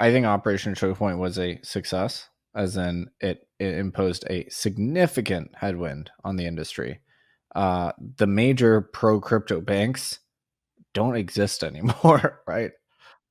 I think Operation Choke Point was a success, as in it imposed a significant headwind on the industry. The major pro crypto banks don't exist anymore, right?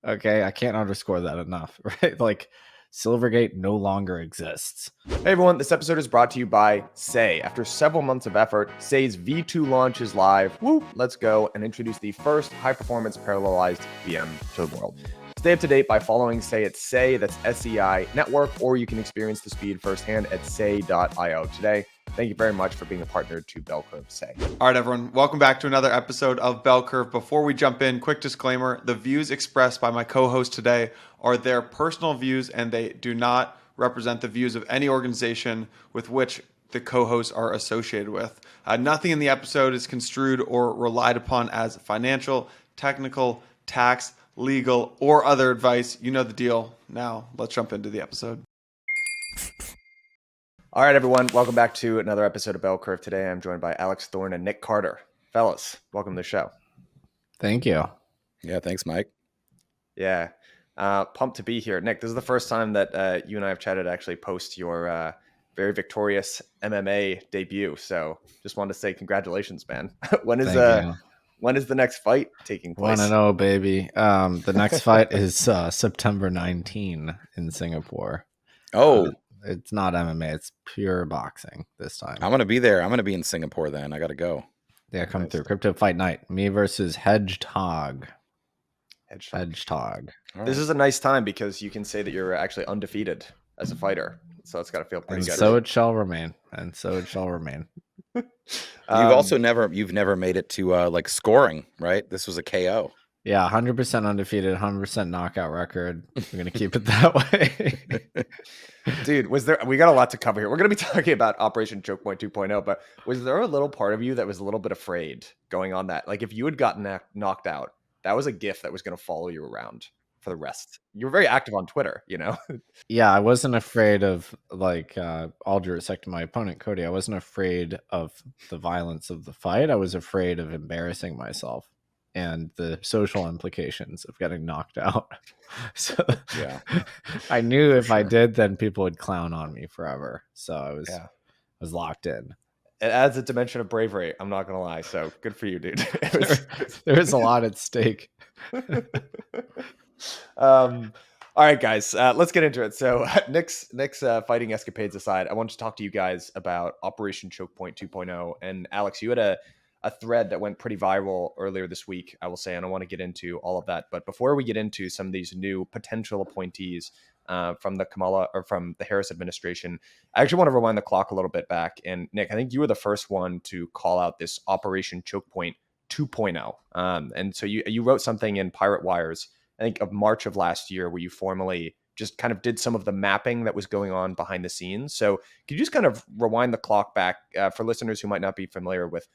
Okay, I can't underscore that enough, right? Like Silvergate no longer exists. Hey everyone, this episode is brought to you by Sei. After several months of effort, Sei's V2 launch is live. Woo! Let's go and introduce the first high-performance parallelized VM to the world. Stay up to date by following Sei at Sei, that's SEI Network, or you can experience the speed firsthand at sei.io today. Thank you very much for being a partner to Bell Curve Sei. All right, everyone. Welcome back to another episode of Bell Curve. Before we jump in, quick disclaimer. The views expressed by my co-host today are their personal views, and they do not represent the views of any organization with which the co-hosts are associated with. Nothing in the episode is construed or relied upon as financial, technical, tax, legal, or other advice. You know the deal. Now, let's jump into the episode. All right, everyone. Welcome back to another episode of Bell Curve. Today, I'm joined by Alex Thorn and Nic Carter. Fellas, welcome to the show. Thank you. Yeah, thanks, Mike. Yeah, pumped to be here. Nic, this is the first time that you and I have chatted actually post your very victorious MMA debut. So just wanted to say congratulations, man. When is the next fight taking place? 1-0, baby. The next fight is September 19 in Singapore. Oh, it's not MMA. It's pure boxing this time. I'm going to be there. I'm going to be in Singapore then. I got to go. Yeah, come through. Crypto Fight Night. Me versus Hedgehog. Hedgehog. This is a nice time because you can say that you're actually undefeated as a fighter. So it's got to feel pretty good. So it shall remain. And so it shall remain. You've never made it to like scoring, right? This was a KO. Yeah, 100% undefeated, 100% knockout record. We're going to keep it that way. Dude, we got a lot to cover here. We're going to be talking about Operation Choke Point 2.0, but was there a little part of you that was a little bit afraid going on that? Like if you had gotten knocked out, that was a gift that was going to follow you around for the rest. You were very active on Twitter, you know? Yeah, I wasn't afraid of, like, all due respect to my opponent, Cody, I wasn't afraid of the violence of the fight. I was afraid of embarrassing myself and the social implications of getting knocked out. So yeah, I knew if I did, then people would clown on me forever. So I was locked in. It adds a dimension of bravery. I'm not going to lie. So good for you, dude. There was a lot at stake. All right, guys, let's get into it. So Nic's fighting escapades aside, I want to talk to you guys about Operation Choke Point 2.0. And Alex, you had a thread that went pretty viral earlier this week, I will say, and I want to get into all of that. But before we get into some of these new potential appointees from the Harris administration, I actually want to rewind the clock a little bit back. And Nic, I think you were the first one to call out this Operation Choke Point 2.0. And so you wrote something in Pirate Wires, I think of March of last year, where you formally just kind of did some of the mapping that was going on behind the scenes. So could you just kind of rewind the clock back for listeners who might not be familiar with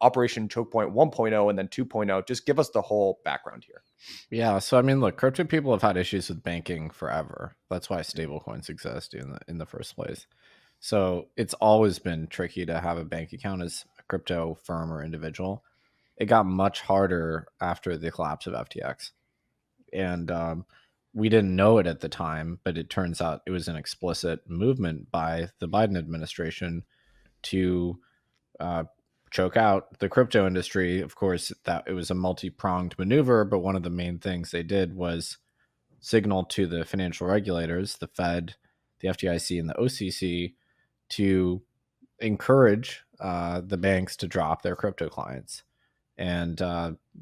Operation Choke Point 1.0 and then 2.0, just give us the whole background here. Yeah, so I mean, look, crypto people have had issues with banking forever. That's why stablecoins exist in the first place. So it's always been tricky to have a bank account as a crypto firm or individual. It got much harder after the collapse of FTX. And we didn't know it at the time, but it turns out it was an explicit movement by the Biden administration to choke out the crypto industry. Of course, that it was a multi-pronged maneuver, but one of the main things they did was signal to the financial regulators, the Fed, the FDIC, and the OCC, to encourage the banks to drop their crypto clients. And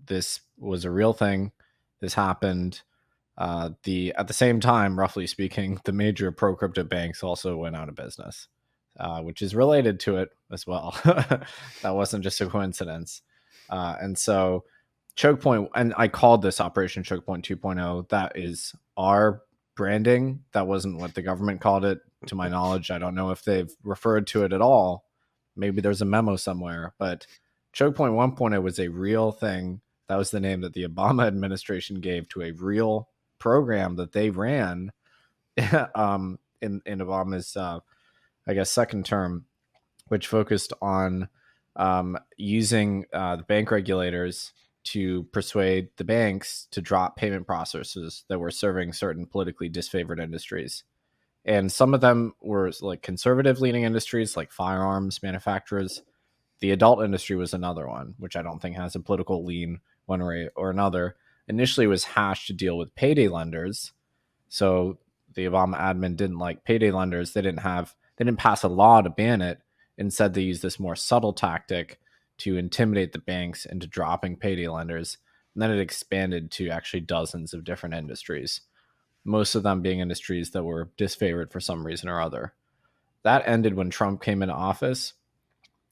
this was a real thing. This happened. At the same time, roughly speaking, the major pro-crypto banks also went out of business. Which is related to it as well. That wasn't just a coincidence. And so Choke Point, and I called this Operation Choke Point 2.0. That is our branding. That wasn't what the government called it, to my knowledge. I don't know if they've referred to it at all. Maybe there's a memo somewhere. But Choke Point 1.0 was a real thing. That was the name that the Obama administration gave to a real program that they ran in Obama's I guess, second term, which focused on using the bank regulators to persuade the banks to drop payment processors that were serving certain politically disfavored industries. And some of them were like conservative leaning industries like firearms manufacturers. The adult industry was another one, which I don't think has a political lean one way or another. Initially, it was hashed to deal with payday lenders. So the Obama admin didn't like payday lenders. They didn't pass a law to ban it. Instead, they used this more subtle tactic to intimidate the banks into dropping payday lenders. And then it expanded to actually dozens of different industries, most of them being industries that were disfavored for some reason or other. That ended when Trump came into office.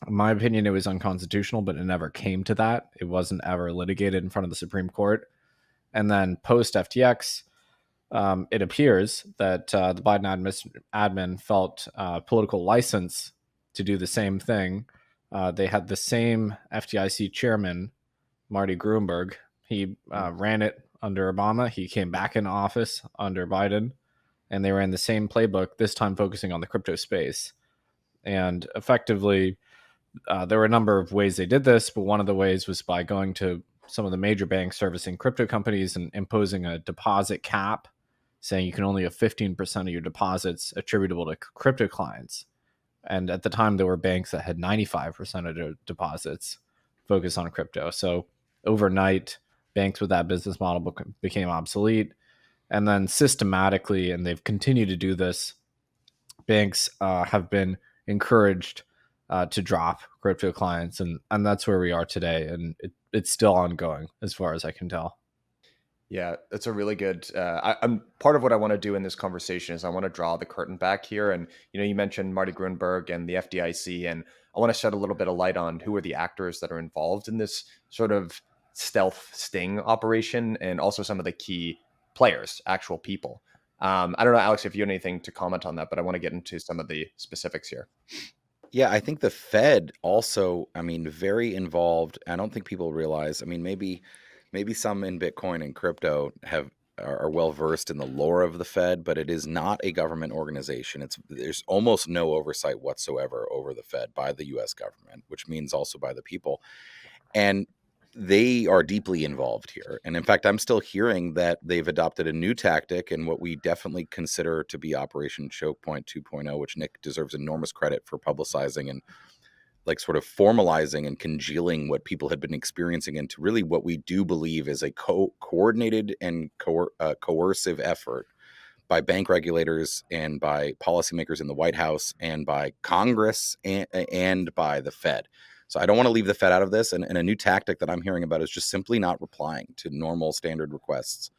In my opinion, it was unconstitutional, but it never came to that. It wasn't ever litigated in front of the Supreme Court. And then post FTX, it appears that the Biden admin felt political license to do the same thing. They had the same FDIC chairman, Marty Gruenberg. He ran it under Obama. He came back into office under Biden, and they ran the same playbook, this time focusing on the crypto space. And effectively, there were a number of ways they did this, but one of the ways was by going to some of the major banks servicing crypto companies and imposing a deposit cap, saying you can only have 15% of your deposits attributable to crypto clients. And at the time, there were banks that had 95% of their deposits focused on crypto. So overnight, banks with that business model became obsolete. And then systematically, and they've continued to do this, banks have been encouraged to drop crypto clients, and that's where we are today, and it's still ongoing as far as I can tell. Yeah, that's a really good. I'm part of what I want to do in this conversation is I want to draw the curtain back here, and you mentioned Marty Gruenberg and the FDIC, and I want to shed a little bit of light on who are the actors that are involved in this sort of stealth sting operation, and also some of the key players, actual people. I don't know, Alex, if you have anything to comment on that, but I want to get into some of the specifics here. Yeah, I think the Fed also, very involved. I don't think people realize, maybe some in Bitcoin and crypto are well versed in the lore of the Fed, but it is not a government organization. There's almost no oversight whatsoever over the Fed by the US government, which means also by the people. And they are deeply involved here. And in fact, I'm still hearing that they've adopted a new tactic and what we definitely consider to be Operation Choke Point 2.0, which Nic deserves enormous credit for publicizing and like sort of formalizing and congealing what people had been experiencing into really what we do believe is a coordinated and coercive effort by bank regulators and by policymakers in the White House and by Congress and by the Fed. So I don't want to leave the Fed out of this. And a new tactic that I'm hearing about is just simply not replying to normal standard requests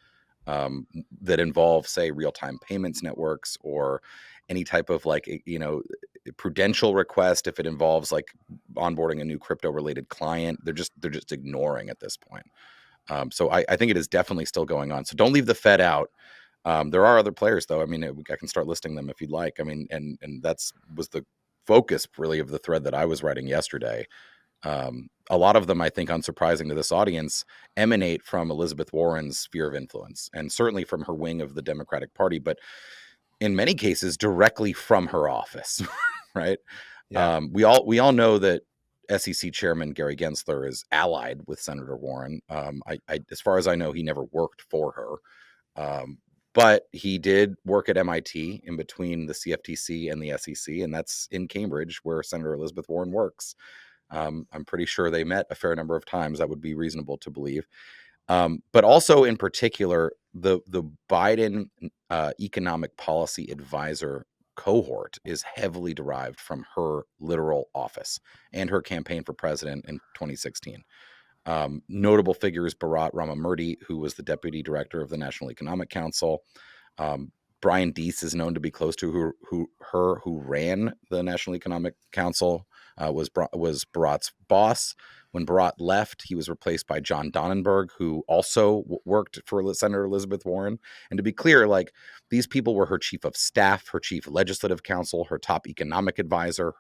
that involve, say, real-time payments networks or any type of prudential request. If it involves like onboarding a new crypto-related client, they're just ignoring at this point. So I think it is definitely still going on. So don't leave the Fed out. There are other players, though. I can start listing them if you'd like. And that's was the focus really of the thread that I was writing yesterday. A lot of them, I think, unsurprising to this audience, emanate from Elizabeth Warren's sphere of influence, and certainly from her wing of the Democratic Party, but in many cases directly from her office, right? Yeah. We all know that SEC Chairman Gary Gensler is allied with Senator Warren. As far as I know, he never worked for her. But he did work at MIT in between the CFTC and the SEC, and that's in Cambridge, where Senator Elizabeth Warren works. I'm pretty sure they met a fair number of times. That would be reasonable to believe. But also, in particular, the Biden economic policy advisor cohort is heavily derived from her literal office and her campaign for president in 2016. Notable figures: Bharat Ramamurti, who was the deputy director of the National Economic Council. Brian Deese is known to be close to who ran the National Economic Council, was Bharat's boss. When Bharat left, he was replaced by John Donnenberg, who also worked for Senator Elizabeth Warren. And to be clear, these people were her chief of staff, her chief legislative counsel, her top economic advisor,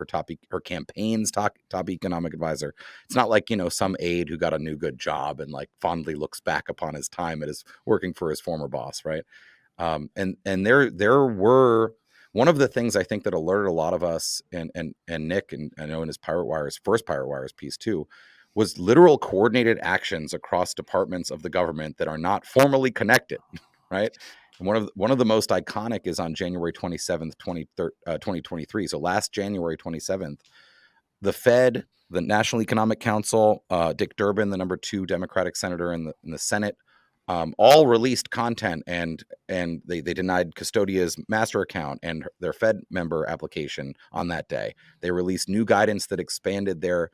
her campaign's top economic advisor. It's not like, some aide who got a new good job and fondly looks back upon his time as working for his former boss, right? And there were one of the things I think that alerted a lot of us and Nic, and I know in his first Pirate Wires piece too, was literal coordinated actions across departments of the government that are not formally connected, right? And one of the most iconic is on January 27th, 2023. So last January 27th, the Fed, the National Economic Council, Dick Durbin, the number 2 Democratic senator in the Senate, all released content, and they denied Custodia's master account and their Fed member application on that day. They released new guidance that expanded their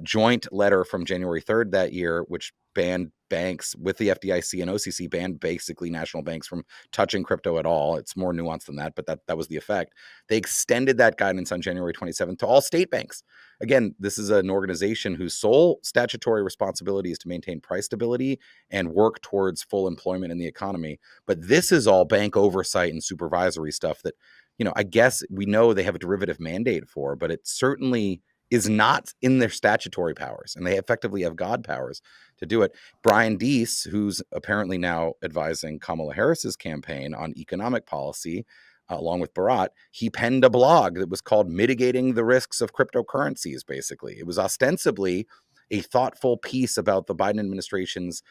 joint letter from January 3rd that year, which banned banks with the FDIC and OCC, banned basically national banks from touching crypto at all. It's more nuanced than that, but that was the effect. They extended that guidance on January 27th to all state banks. Again, this is an organization whose sole statutory responsibility is to maintain price stability and work towards full employment in the economy. But this is all bank oversight and supervisory stuff that, I guess we know they have a derivative mandate for, but it certainly is not in their statutory powers, and they effectively have God powers to do it. Brian Deese, who's apparently now advising Kamala Harris's campaign on economic policy, along with Bharat, he penned a blog that was called Mitigating the Risks of Cryptocurrencies, basically. It was ostensibly a thoughtful piece about the Biden administration's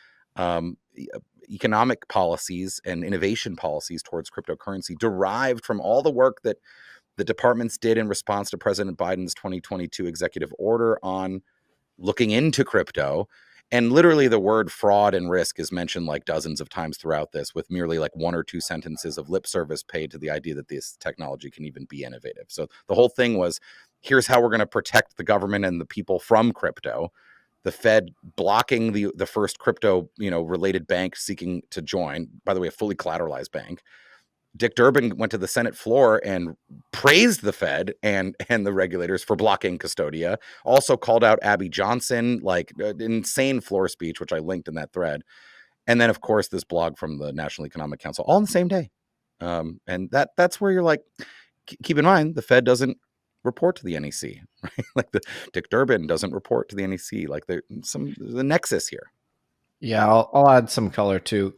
economic policies and innovation policies towards cryptocurrency, derived from all the work that the departments did in response to President Biden's 2022 executive order on looking into crypto. And literally the word fraud and risk is mentioned like dozens of times throughout this, with merely like 1 or 2 sentences of lip service paid to the idea that this technology can even be innovative. So the whole thing was, here's how we're going to protect the government and the people from crypto. The Fed blocking the first crypto, related bank seeking to join, by the way, a fully collateralized bank. Dick Durbin went to the Senate floor and praised the Fed and the regulators for blocking Custodia. Also called out Abby Johnson, like an insane floor speech, which I linked in that thread. And then, of course, this blog from the National Economic Council, all on the same day. And that's where you're like, keep in mind, the Fed doesn't report to the NEC, right? Like Dick Durbin doesn't report to the NEC. Like there's the nexus here. Yeah, I'll add some color too.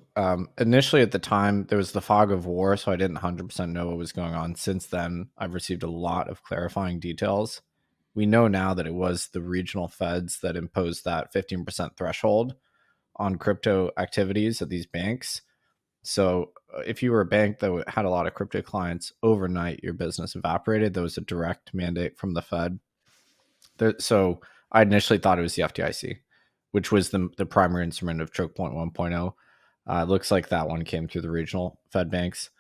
Initially at the time, there was the fog of war, so I didn't 100% know what was going on. Since then, I've received a lot of clarifying details. We know now that it was the regional feds that imposed that 15% threshold on crypto activities at these banks. So if you were a bank that had a lot of crypto clients, overnight your business evaporated. There was a direct mandate from the Fed. So I initially thought it was the FDIC, which was the primary instrument of choke point 1.0. It looks like that one came through the regional Fed banks.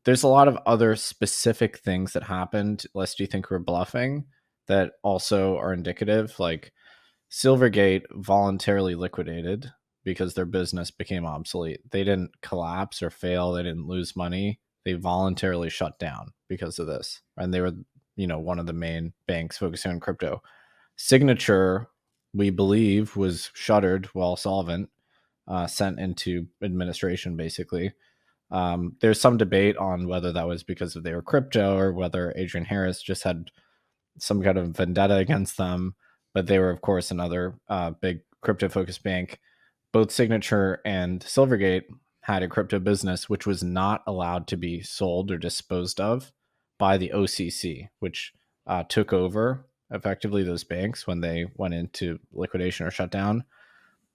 There's a lot of other specific things that happened, lest you think we're bluffing, that also are indicative. Like Silvergate voluntarily liquidated because their business became obsolete. They didn't collapse or fail. They didn't lose money. They voluntarily shut down because of this. And they were, one of the main banks focusing on crypto. Signature, we believe, was shuttered while solvent, sent into administration, basically. There's some debate on whether that was because they were crypto or whether Adrian Harris just had some kind of vendetta against them. But they were, of course, another big crypto-focused bank. Both Signature and Silvergate had a crypto business which was not allowed to be sold or disposed of by the OCC, which took over effectively those banks when they went into liquidation or shutdown.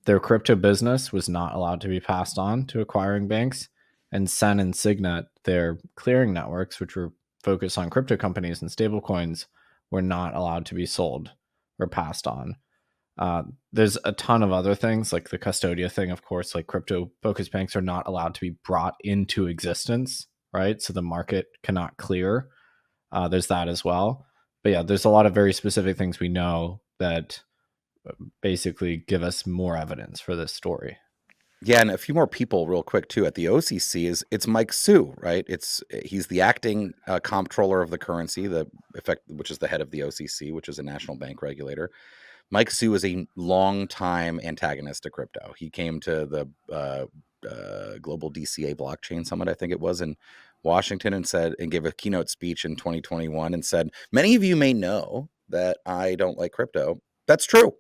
Their crypto business was not allowed to be passed on to acquiring banks, and Sen and Signet, their clearing networks, which were focused on crypto companies and stablecoins, were not allowed to be sold or passed on. There's a ton of other things, like the Custodia thing, of course, like crypto focused banks are not allowed to be brought into existence, right? So the market cannot clear. There's that as well. But yeah, there's a lot of very specific things we know that basically give us more evidence for this story. Yeah, and a few more people real quick too. At the OCC it's Mike Hsu, right? He's the acting comptroller of the currency, which is the head of the OCC, which is a national bank regulator. Mike Hsu is a long-time antagonist to crypto. He came to the Global DCA Blockchain Summit, I think it was, in Washington, and gave a keynote speech in 2021 and said, "Many of you may know that I don't like crypto. That's true."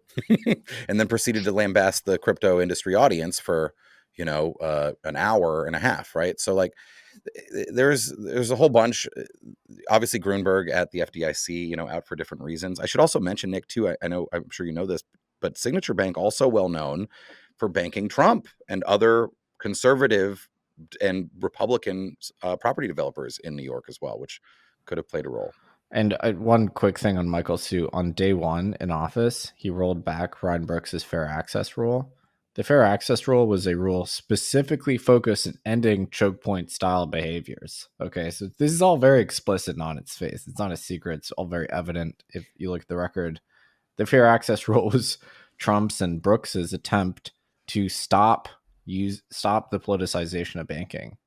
And then proceeded to lambast the crypto industry audience for, an hour and a half, right? So like there's a whole bunch. Obviously Grunberg at the FDIC, out for different reasons. I should also mention, Nick, too, I'm sure you know this, but Signature Bank also well known for banking Trump and other conservative and Republican property developers in New York as well, which could have played a role. And one quick thing on Michael Su. On day one in office, he rolled back Ryan Brooks' fair access rule. The fair access rule was a rule specifically focused on ending choke point style behaviors. Okay, so this is all very explicit and on its face. It's not a secret. It's all very evident if you look at the record. The fair access rule was Trump's and Brooks's attempt to stop the politicization of banking.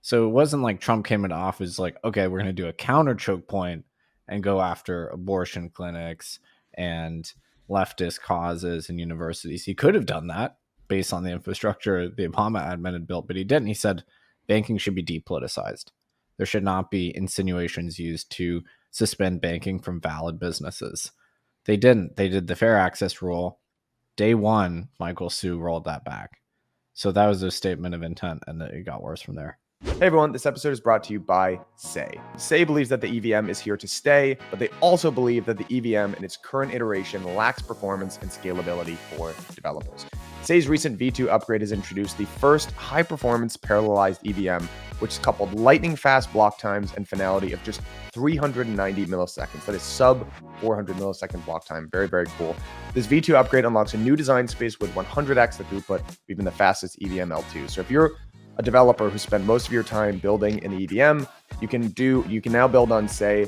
So it wasn't like Trump came into office like, okay, we're going to do a counter choke point and go after abortion clinics and leftist causes and universities. He could have done that based on the infrastructure the Obama admin had built, but he didn't. He said banking should be depoliticized. There should not be insinuations used to suspend banking from valid businesses. They didn't. They did the fair access rule. Day one, Michael Su rolled that back. So that was a statement of intent, and it got worse from there. Hey everyone, this episode is brought to you by Sei. Sei believes that the EVM is here to stay, but they also believe that the EVM in its current iteration lacks performance and scalability for developers. Sei's recent V2 upgrade has introduced the first high-performance parallelized EVM, which has coupled lightning-fast block times and finality of just 390 milliseconds. That is sub 400 millisecond block time. Very, very cool. This V2 upgrade unlocks a new design space with 100x the throughput, even the fastest EVM L2. So if you're a developer who spent most of your time building an EVM, you can now build on Sei,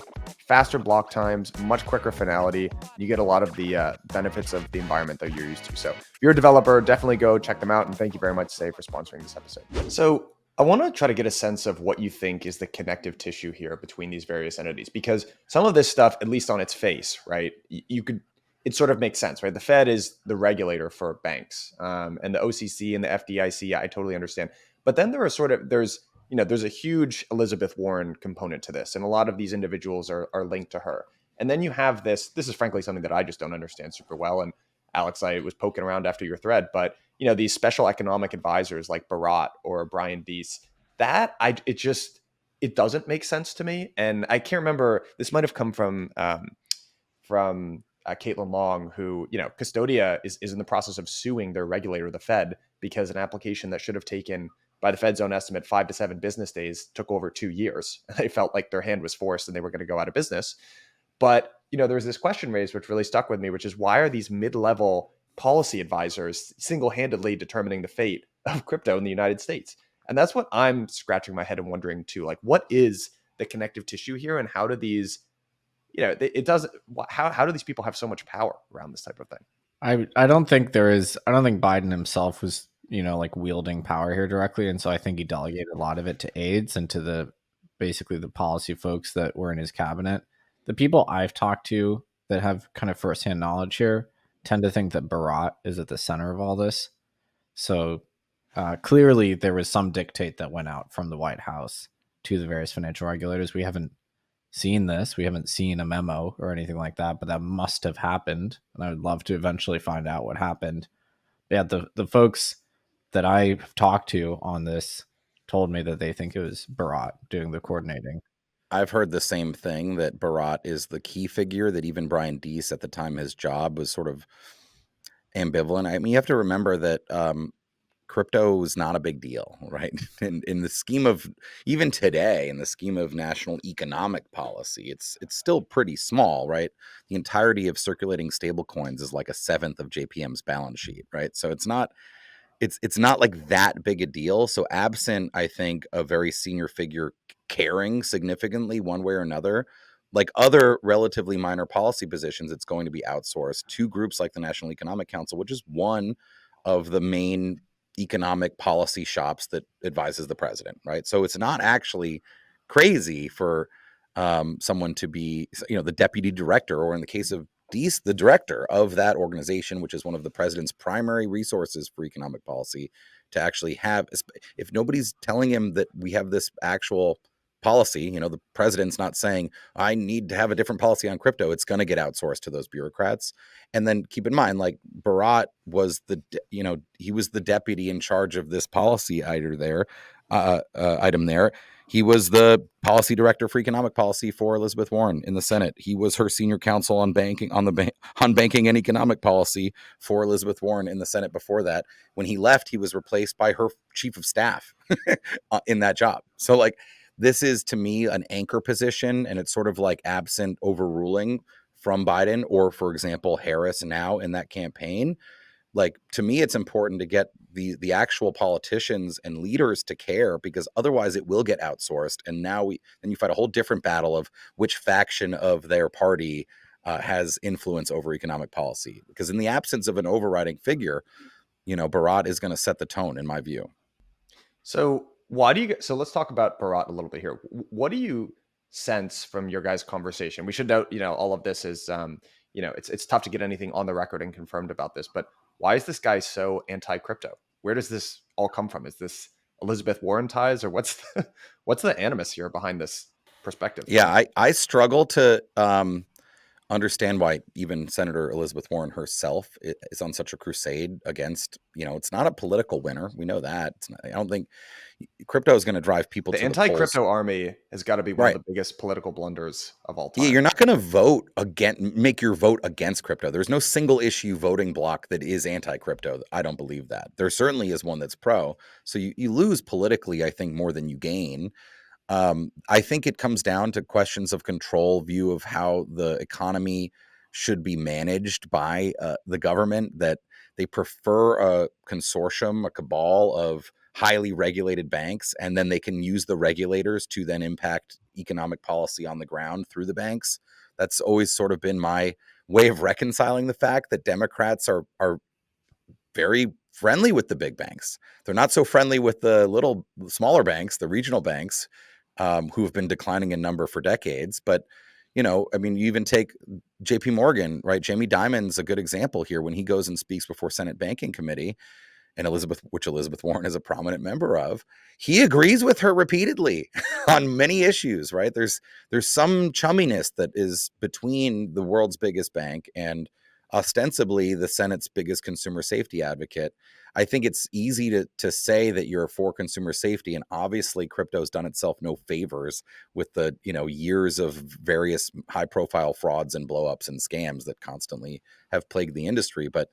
faster block times, much quicker finality. You get a lot of the benefits of the environment that you're used to. So if you're a developer, definitely go check them out. And thank you very much, Sei, for sponsoring this episode. So I want to try to get a sense of what you think is the connective tissue here between these various entities, because some of this stuff, at least on its face, right, it sort of makes sense, right? The Fed is the regulator for banks, and the OCC and the FDIC, I totally understand. But then there's a huge Elizabeth Warren component to this, and a lot of these individuals are linked to her. And then you have this is frankly something that I just don't understand super well. And Alex, I was poking around after your thread, but these special economic advisors like Bharat or Brian Deese, it doesn't make sense to me. And I can't remember, this might have come from Caitlin Long, who, Custodia is in the process of suing their regulator, the Fed, because an application that should have taken, by the Fed's own estimate, 5 to 7 business days took over 2 years. They felt like their hand was forced and they were going to go out of business. But, there was this question raised, which really stuck with me, which is, why are these mid-level policy advisors single-handedly determining the fate of crypto in the United States? And that's what I'm scratching my head and wondering too, like, what is the connective tissue here, and how do these, how do these people have so much power around this type of thing? I don't think Biden himself was, like wielding power here directly. And so I think he delegated a lot of it to aides and to basically the policy folks that were in his cabinet. The people I've talked to that have kind of firsthand knowledge here tend to think that Bharat is at the center of all this. So clearly there was some dictate that went out from the White House to the various financial regulators. We haven't seen this. We haven't seen a memo or anything like that, but that must have happened. And I would love to eventually find out what happened. But yeah, the folks that I've talked to on this told me that they think it was Bharat doing the coordinating. I've heard the same thing, that Bharat is the key figure, that even Brian Deese at the time his job was sort of ambivalent. I mean, you have to remember that crypto is not a big deal, right? In the scheme of, even today, in the scheme of national economic policy, it's still pretty small, right? The entirety of circulating stable coins is like a seventh of JPM's balance sheet, right? So it's not like that big a deal. So absent, I think, a very senior figure caring significantly one way or another, like other relatively minor policy positions, it's going to be outsourced to groups like the National Economic Council, which is one of the main economic policy shops that advises the president, right? So it's not actually crazy for someone to be, the deputy director, or in the case of Deese, the director of that organization, which is one of the president's primary resources for economic policy, to actually have, if nobody's telling him that we have this actual policy, the president's not saying, I need to have a different policy on crypto, it's going to get outsourced to those bureaucrats. And then keep in mind, like, Bharat was he was the deputy in charge of this policy item there. He was the policy director for economic policy for Elizabeth Warren in the Senate. He was her senior counsel on banking on banking and economic policy for Elizabeth Warren in the Senate before that. When he left, he was replaced by her chief of staff in that job. So like this is to me an anchor position, and it's sort of like absent overruling from Biden or, for example, Harris now in that campaign. Like to me, it's important to get the actual politicians and leaders to care, because otherwise it will get outsourced. And now then you fight a whole different battle of which faction of their party has influence over economic policy. Because in the absence of an overriding figure, Bharat is going to set the tone, in my view. So let's talk about Bharat a little bit here. What do you sense from your guys' conversation? We should note, all of this is, it's tough to get anything on the record and confirmed about this, but why is this guy so anti-crypto? Where does this all come from? Is this Elizabeth Warren ties, or what's the animus here behind this perspective? Yeah, I struggle to understand why even Senator Elizabeth Warren herself is on such a crusade against, it's not a political winner. We know that. I don't think crypto is going to drive people to the polls. The anti-crypto army has got to be one of the biggest political blunders of all time. Yeah, you're not going to make your vote against crypto. There's no single issue voting block that is anti-crypto. I don't believe that. There certainly is one that's pro. So you lose politically, I think, more than you gain. I think it comes down to questions of control, view of how the economy should be managed by the government, that they prefer a consortium, a cabal of highly regulated banks, and then they can use the regulators to then impact economic policy on the ground through the banks. That's always sort of been my way of reconciling the fact that Democrats are very friendly with the big banks. They're not so friendly with the smaller banks, the regional banks, who have been declining in number for decades. But, you even take JP Morgan, right? Jamie Dimon's a good example here when he goes and speaks before Senate Banking Committee, and which Elizabeth Warren is a prominent member of. He agrees with her repeatedly on many issues, right? There's some chumminess that is between the world's biggest bank and ostensibly the Senate's biggest consumer safety advocate. I think it's easy to say that you're for consumer safety, and obviously crypto's done itself no favors with the years of various high profile frauds and blowups and scams that constantly have plagued the industry. But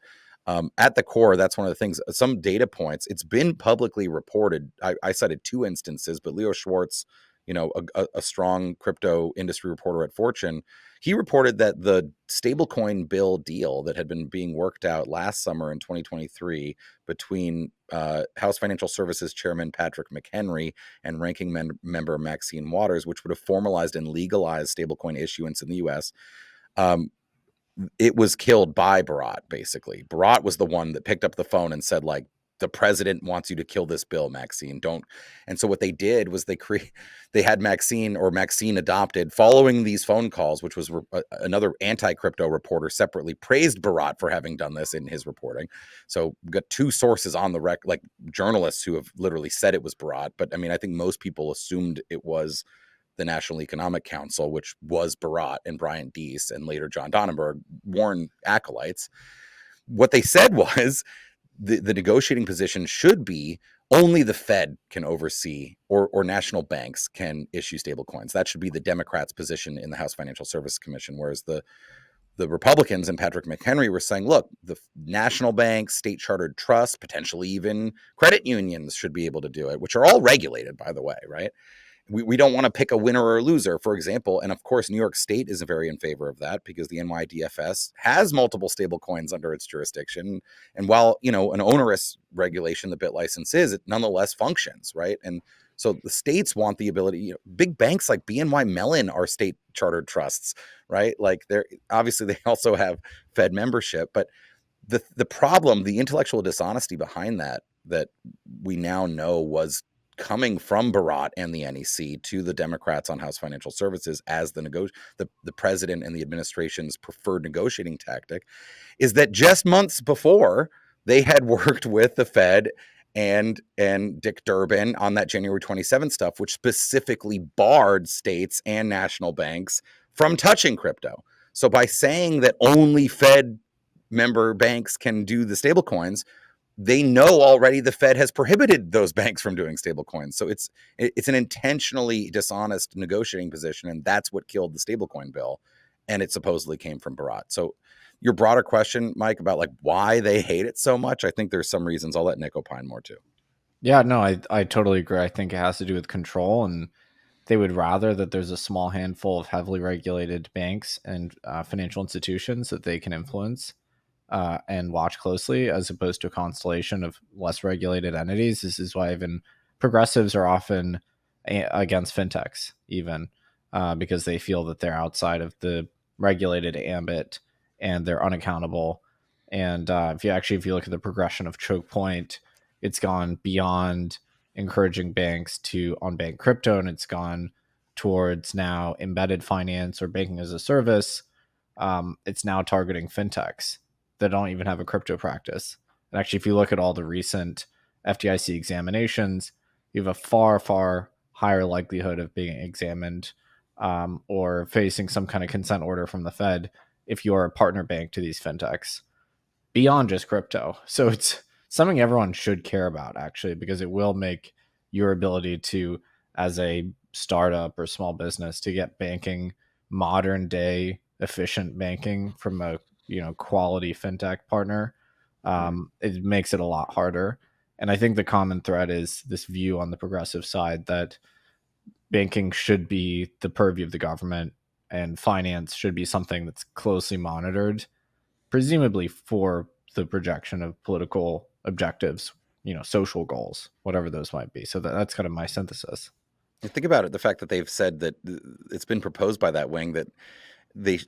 at the core, that's one of the things. Some data points. It's been publicly reported. I cited two instances, but Leo Schwartz, a strong crypto industry reporter at Fortune, he reported that the stablecoin bill deal that had been being worked out last summer in 2023 between House Financial Services Chairman Patrick McHenry and Ranking Member Maxine Waters, which would have formalized and legalized stablecoin issuance in the U.S., it was killed by Bharat, basically. Bharat was the one that picked up the phone and said, like, the president wants you to kill this bill, Maxine. Don't. And so what they did was they had Maxine adopted following these phone calls, which was another anti-crypto reporter separately praised Bharat for having done this in his reporting. So we've got two sources on the record, like journalists who have literally said it was Bharat. But I mean, I think most people assumed it was the National Economic Council, which was Bharat and Brian Deese and later John Donenberg, Warren acolytes. What they said was the negotiating position should be only the Fed can oversee or national banks can issue stablecoins. That should be the Democrats' position in the House Financial Services Commission, whereas the Republicans and Patrick McHenry were saying, look, the national banks, state chartered trusts, potentially even credit unions should be able to do it, which are all regulated, by the way, right? We don't want to pick a winner or a loser, for example. And of course, New York State is very in favor of that because the NYDFS has multiple stable coins under its jurisdiction. And while, an onerous regulation, the BitLicense is, it nonetheless functions, right? And so the states want the ability, big banks like BNY Mellon are state chartered trusts, right? Like obviously they also have Fed membership, but the problem, the intellectual dishonesty behind that we now know was coming from Bharat and the NEC to the Democrats on House Financial Services as the president and the administration's preferred negotiating tactic, is that just months before they had worked with the Fed and Dick Durbin on that January 27th stuff, which specifically barred states and national banks from touching crypto. So by saying that only Fed member banks can do the stablecoins, they know already the Fed has prohibited those banks from doing stablecoins. So it's an intentionally dishonest negotiating position, and that's what killed the stablecoin bill. And it supposedly came from Bharat. So your broader question, Mike, about like why they hate it so much, I think there's some reasons. I'll let Nick opine more too. Yeah, no, I totally agree. I think it has to do with control, and they would rather that there's a small handful of heavily regulated banks and financial institutions that they can influence and watch closely, as opposed to a constellation of less regulated entities. This is why even progressives are often against fintechs, even because they feel that they're outside of the regulated ambit and they're unaccountable. And if you look at the progression of choke point, it's gone beyond encouraging banks to unbank crypto, and it's gone towards now embedded finance or banking as a service. It's now targeting fintechs that don't even have a crypto practice. And actually, if you look at all the recent FDIC examinations, you have a far, far higher likelihood of being examined or facing some kind of consent order from the Fed if you are a partner bank to these fintechs beyond just crypto. So it's something everyone should care about, actually, because it will make your ability to, as a startup or small business, to get banking, modern day efficient banking from a quality fintech partner. It makes it a lot harder. And I think the common thread is this view on the progressive side that banking should be the purview of the government and finance should be something that's closely monitored, presumably for the projection of political objectives, social goals, whatever those might be. So that's kind of my synthesis. Think about it, the fact that they've said that it's been proposed by that wing that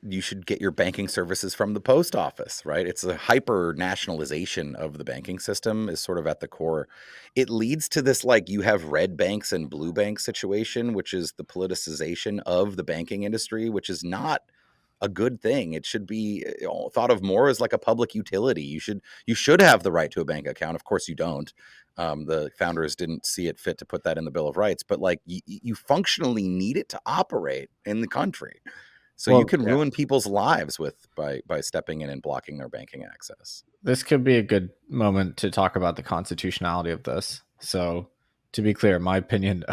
you should get your banking services from the post office, right? It's a hyper nationalization of the banking system is sort of at the core. It leads to this, like, you have red banks and blue banks situation, which is the politicization of the banking industry, which is not a good thing. It should be thought of more as like a public utility. You should have the right to a bank account. Of course you don't. The founders didn't see it fit to put that in the Bill of Rights, but like you functionally need it to operate in the country. So you can ruin people's lives by stepping in and blocking their banking access. This could be a good moment to talk about the constitutionality of this. So, to be clear, in my opinion,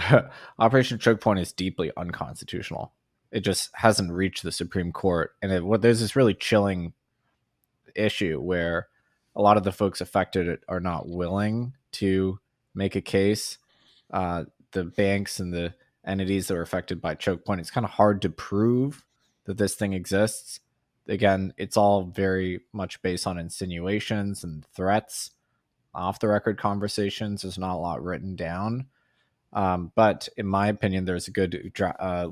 Operation Choke Point is deeply unconstitutional. It just hasn't reached the Supreme Court, and there's this really chilling issue where a lot of the folks affected are not willing to make a case. The banks and the entities that are affected by choke point, it's kind of hard to prove that this thing exists. Again, it's all very much based on insinuations and threats, off the record conversations. There's not a lot written down. But in my opinion, there's a good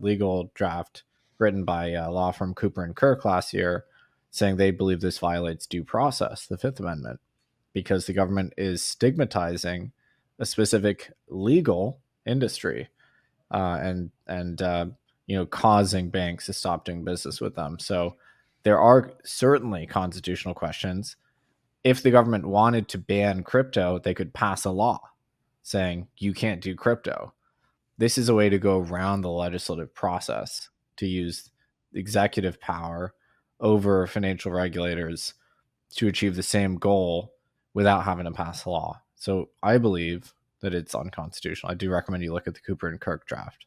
legal draft written by law firm Cooper and Kirk last year saying they believe this violates due process, the Fifth Amendment, because the government is stigmatizing a specific legal industry and causing banks to stop doing business with them. So there are certainly constitutional questions. If the government wanted to ban crypto, they could pass a law saying you can't do crypto. This is a way to go around the legislative process to use executive power over financial regulators to achieve the same goal without having to pass a law. So I believe that it's unconstitutional. I do recommend you look at the Cooper and Kirk draft.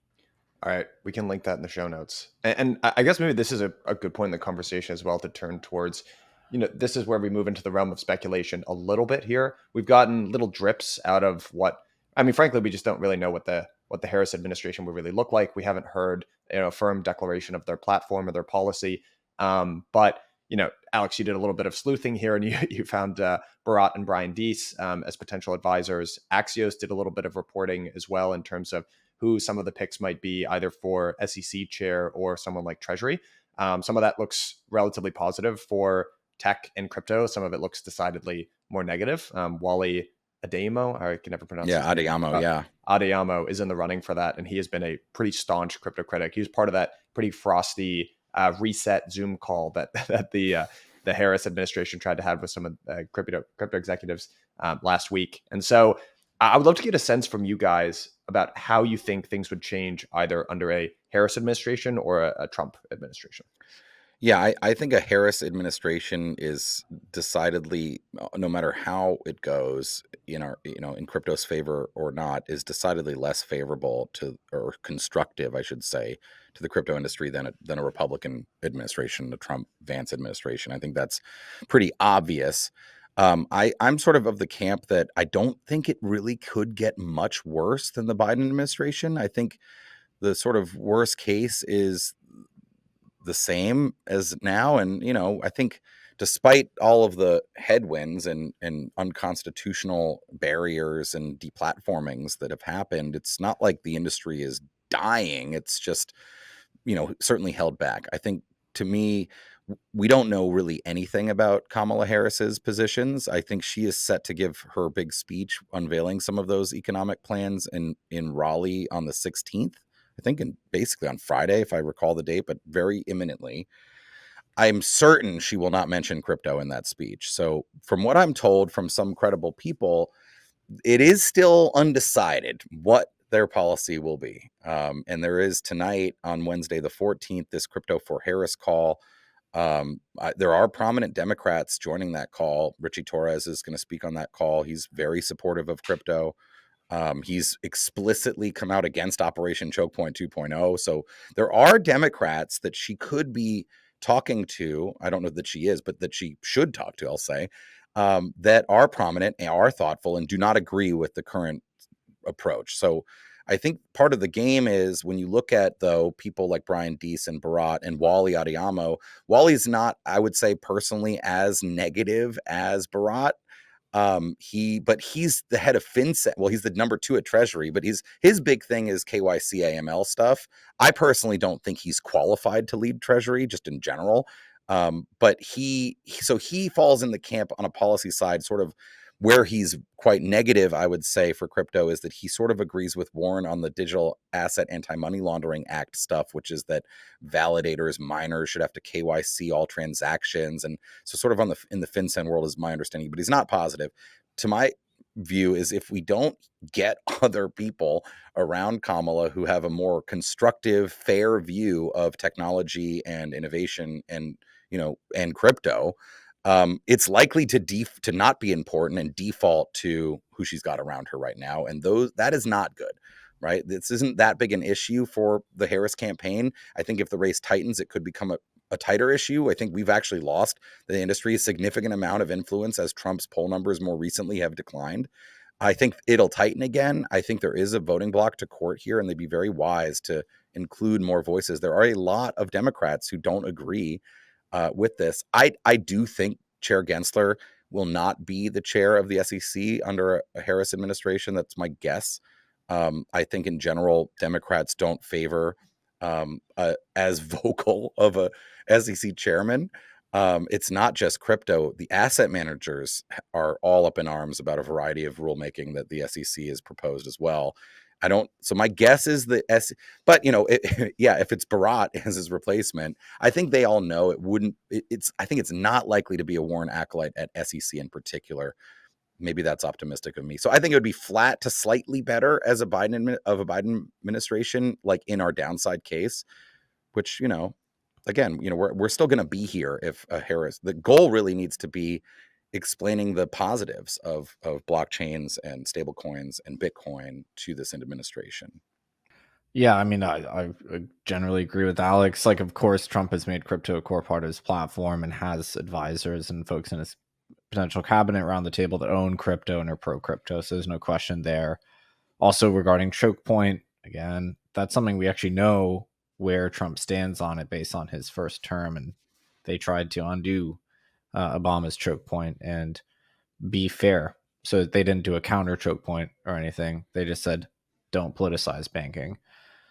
All right, we can link that in the show notes. And I guess maybe this is a good point in the conversation as well to turn towards, this is where we move into the realm of speculation a little bit here. We've gotten little drips out of frankly, we just don't really know what the Harris administration would really look like. We haven't heard, a firm declaration of their platform or their policy. But Alex, you did a little bit of sleuthing here, and you found Bharat and Brian Deese as potential advisors. Axios did a little bit of reporting as well in terms of who some of the picks might be, either for SEC chair or someone like Treasury. Some of that looks relatively positive for tech and crypto. Some of it looks decidedly more negative. Wally Adeyemo, I can never pronounce his name. Adeyemo is in the running for that, and he has been a pretty staunch crypto critic. He was part of that pretty frosty reset Zoom call that the Harris administration tried to have with some of the crypto executives last week. And so I would love to get a sense from you guys about how you think things would change either under a Harris administration or a Trump administration. Yeah, I think a Harris administration is decidedly, no matter how it goes in our, in crypto's favor or not, is decidedly less favorable to, or constructive, I should say, to the crypto industry than a Republican administration, the Trump Vance administration. I think that's pretty obvious. I'm sort of the camp that I don't think it really could get much worse than the Biden administration. I think the sort of worst case is the same as now. And, I think despite all of the headwinds and unconstitutional barriers and deplatformings that have happened, it's not like the industry is dying. It's just, certainly held back. I think, to me, we don't know really anything about Kamala Harris's positions. I think she is set to give her big speech unveiling some of those economic plans in Raleigh on the 16th. I think, and basically on Friday, if I recall the date, but very imminently. I'm certain she will not mention crypto in that speech. So, from what I'm told from some credible people, it is still undecided what their policy will be. And there is tonight, on Wednesday the 14th, this Crypto for Harris call. There are prominent Democrats joining that call. Richie Torres is going to speak on that call. He's very supportive of crypto. He's explicitly come out against Operation Choke Point 2.0. So there are Democrats that she could be talking to. I don't know that she is, but that she should talk to, I'll say, that are prominent and are thoughtful and do not agree with the current approach. So I think part of the game is, when you look at, though, people like Brian Deese and Bharat and Wally Adeyemo, Wally's not, I would say personally, as negative as Bharat. But he's the head of FinCEN. Well, he's the number 2 at Treasury, but his big thing is KYC AML stuff. I personally don't think he's qualified to lead Treasury, just in general. But he falls in the camp on a policy side, sort of where he's quite negative, I would say, for crypto, is that he sort of agrees with Warren on the Digital Asset Anti-Money Laundering Act stuff, which is that validators, miners should have to KYC all transactions. And so sort of in the FinCEN world is my understanding, but he's not positive. To my view is, if we don't get other people around Kamala who have a more constructive, fair view of technology and innovation and, and crypto, it's likely to not be important and default to who she's got around her right now. And that is not good, right? This isn't that big an issue for the Harris campaign. I think if the race tightens, it could become a tighter issue. I think we've actually lost the industry a significant amount of influence as Trump's poll numbers more recently have declined. I think it'll tighten again. I think there is a voting block to court here, and they'd be very wise to include more voices. There are a lot of Democrats who don't agree with this. I do think Chair Gensler will not be the chair of the SEC under a Harris administration. That's my guess. I think in general, Democrats don't favor as vocal of a SEC chairman. It's not just crypto. The asset managers are all up in arms about a variety of rulemaking that the SEC has proposed as well. So my guess is but if it's Bharat as his replacement, I think they all know it wouldn't, I think it's not likely to be a Warren acolyte at SEC in particular. Maybe that's optimistic of me. So I think it would be flat to slightly better as a Biden administration, like in our downside case, which, again, we're still going to be here if Harris, the goal really needs to be explaining the positives of blockchains and stable coins and Bitcoin to this administration. Yeah, I mean, I generally agree with Alex. Like, of course, Trump has made crypto a core part of his platform and has advisors and folks in his potential cabinet around the table that own crypto and are pro crypto. So there's no question there. Also, regarding choke point, again, that's something we actually know where Trump stands on it based on his first term. And they tried to undo Obama's choke point and be fair. So they didn't do a counter choke point or anything. They just said, don't politicize banking.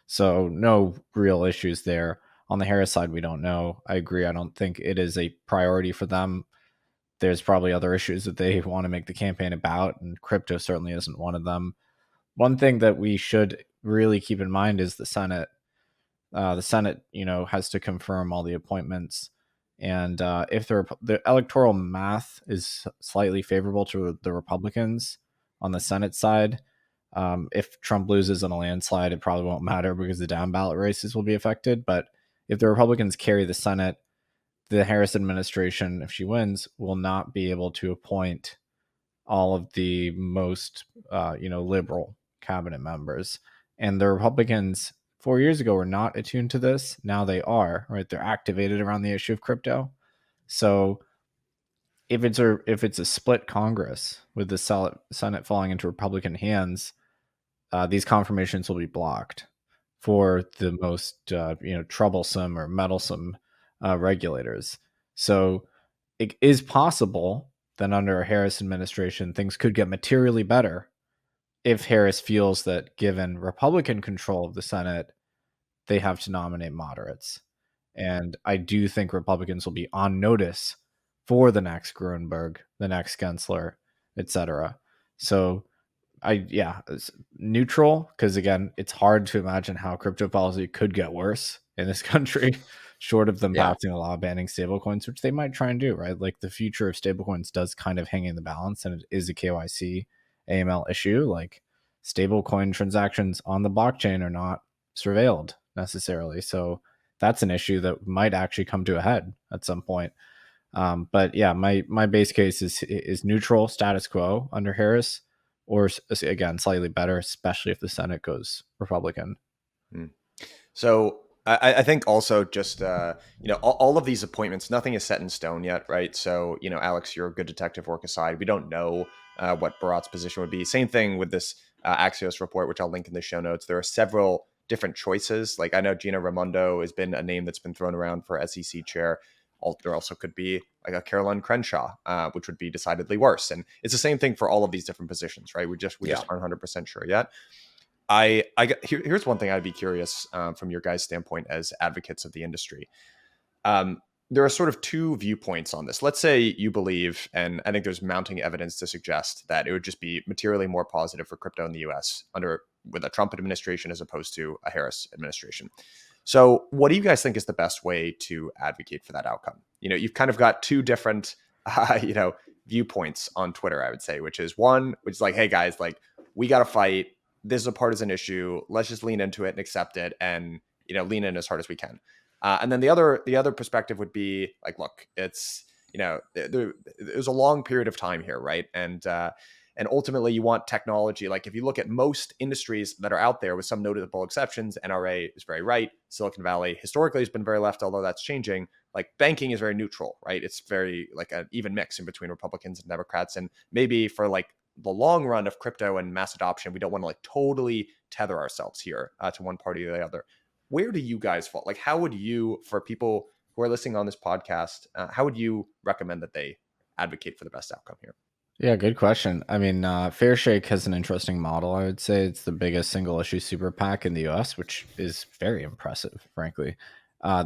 So no real issues there. On the Harris side, we don't know. I agree. I don't think it is a priority for them. There's probably other issues that they want to make the campaign about, and crypto certainly isn't one of them. One thing that we should really keep in mind is the Senate. The Senate, has to confirm all the appointments. And if the electoral math is slightly favorable to the Republicans on the Senate side, if Trump loses in a landslide, it probably won't matter because the down ballot races will be affected. But if the Republicans carry the Senate, the Harris administration, if she wins, will not be able to appoint all of the most, liberal cabinet members. And the Republicans 4 years ago were not attuned to this. Now they are, right? They're activated around the issue of crypto. So if it's a split Congress with the Senate falling into Republican hands, these confirmations will be blocked for the most troublesome or meddlesome regulators. So it is possible that under a Harris administration, things could get materially better if Harris feels that given Republican control of the Senate, they have to nominate moderates. And I do think Republicans will be on notice for the next Grunberg, the next Gensler, etc. So it's neutral, because again, it's hard to imagine how crypto policy could get worse in this country, short of them passing a law banning stablecoins, which they might try and do, right? Like the future of stablecoins does kind of hang in the balance, and it is a KYC AML issue. Like stablecoin transactions on the blockchain are not surveilled necessarily, so that's an issue that might actually come to a head at some point. But yeah, my base case is neutral, status quo under Harris, or again slightly better, especially if the Senate goes Republican. So I think also just all of these appointments, nothing is set in stone yet, right? So Alex, your good detective work aside, we don't know what Bharat's position would be. Same thing with this Axios report, which I'll link in the show notes. There are several different choices. Like I know Gina Raimondo has been a name that's been thrown around for SEC chair. There also could be like a Caroline Crenshaw, which would be decidedly worse. And it's the same thing for all of these different positions, right? We just aren't 100% sure yet. Here's one thing I'd be curious from your guys' standpoint as advocates of the industry. There are sort of two viewpoints on this. Let's say you believe, and I think there's mounting evidence to suggest that it would just be materially more positive for crypto in the US with a Trump administration as opposed to a Harris administration. So what do you guys think is the best way to advocate for that outcome? You've kind of got two different, viewpoints on Twitter, I would say, which is like, hey guys, like we got to fight. This is a partisan issue. Let's just lean into it and accept it and, lean in as hard as we can. And then the other perspective would be like, look, it's, there's a long period of time here, right? And ultimately you want technology. Like if you look at most industries that are out there with some notable exceptions, NRA is very right. Silicon Valley historically has been very left, although that's changing. Like banking is very neutral, right? It's very like an even mix in between Republicans and Democrats. And maybe for like the long run of crypto and mass adoption, we don't want to like totally tether ourselves here to one party or the other. Where do you guys fall? Like, how would you, for people who are listening on this podcast, how would you recommend that they advocate for the best outcome here? Yeah, good question. I mean, Fairshake has an interesting model. I would say it's the biggest single issue super PAC in the US, which is very impressive, frankly.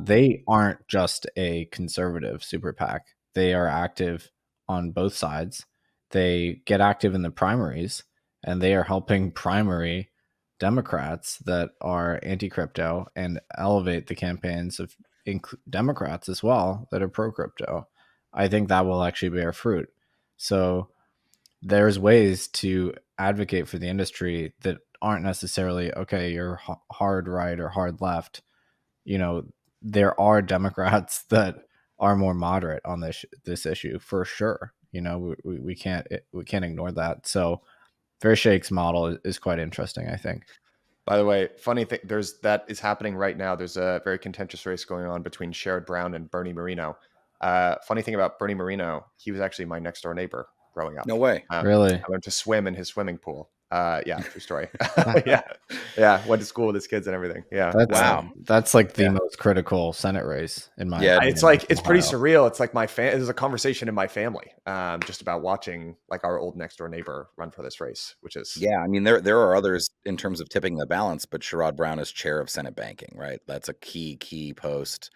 They aren't just a conservative super PAC. They are active on both sides. They get active in the primaries, and they are helping primary Democrats that are anti-crypto and elevate the campaigns of Democrats as well that are pro-crypto. I think that will actually bear fruit. So there's ways to advocate for the industry that aren't necessarily, okay, you're hard right or hard left. There are Democrats that are more moderate on this issue for sure. We can't ignore that. So Fairshake's model is quite interesting, I think. By the way, funny thing, that is happening right now. There's a very contentious race going on between Sherrod Brown and Bernie Moreno. Funny thing about Bernie Moreno, he was actually my next door neighbor growing up. No way. Really? I went to swim in his swimming pool. Yeah, true story. Yeah. Went to school with his kids and everything. Yeah. That's like the most critical Senate race in my opinion. It's like, it's pretty surreal. It's like there's a conversation in my family just about watching like our old next door neighbor run for this race, which is. Yeah. I mean, there are others in terms of tipping the balance, but Sherrod Brown is chair of Senate banking, right? That's a key post.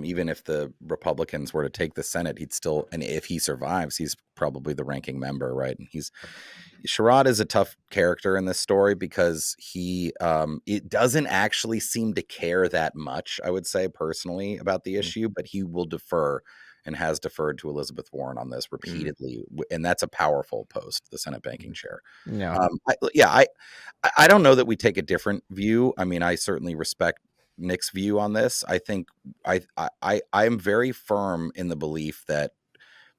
Even if the Republicans were to take the Senate, he'd still, and if he survives, he's probably the ranking member, right? And Sherrod is a tough character in this story because it doesn't actually seem to care that much, I would say personally, about the issue, but he will defer and has deferred to Elizabeth Warren on this repeatedly. And that's a powerful post, the Senate banking chair. Yeah. I don't know that we take a different view. I mean, I certainly respect Nic's view on this. I think I am very firm in the belief that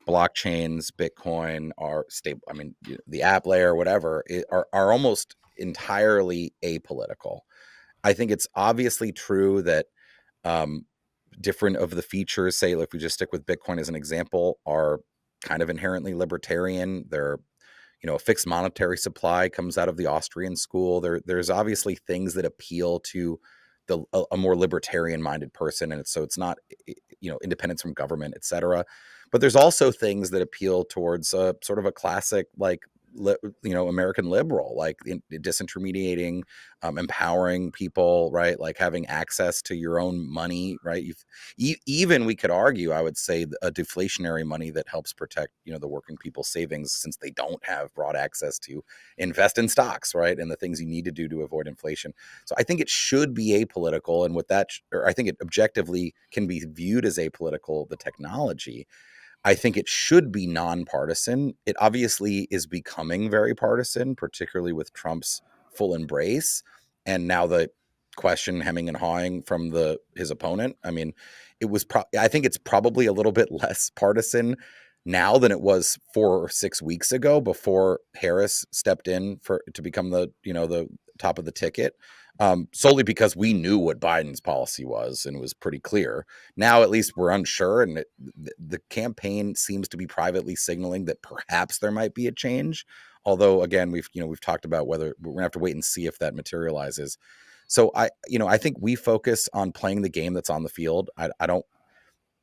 blockchains, Bitcoin are stable. I mean, the app layer, whatever, are almost entirely apolitical. I think it's obviously true that different of the features, say, if we just stick with Bitcoin as an example, are kind of inherently libertarian. They're, a fixed monetary supply comes out of the Austrian school. There's obviously things that appeal to a more libertarian minded person, and it's not, independence from government, etc. But there's also things that appeal towards sort of a classic, like, American liberal, like disintermediating, empowering people, right? Like having access to your own money, right? Even we could argue, I would say, a deflationary money that helps protect, the working people's savings, since they don't have broad access to invest in stocks, right? And the things you need to do to avoid inflation. So I think it should be apolitical, and with that, or I think it objectively can be viewed as apolitical, the technology. I think it should be nonpartisan. It obviously is becoming very partisan, particularly with Trump's full embrace, and now the question hemming and hawing from his opponent. I mean, I think it's probably a little bit less partisan now than it was 4 or 6 weeks ago, before Harris stepped in to become the top of the ticket. Solely because we knew what Biden's policy was, and it was pretty clear. Now, at least, we're unsure, and the campaign seems to be privately signaling that perhaps there might be a change. Although, again, we've talked about whether we're gonna have to wait and see if that materializes. So I think we focus on playing the game that's on the field. I don't.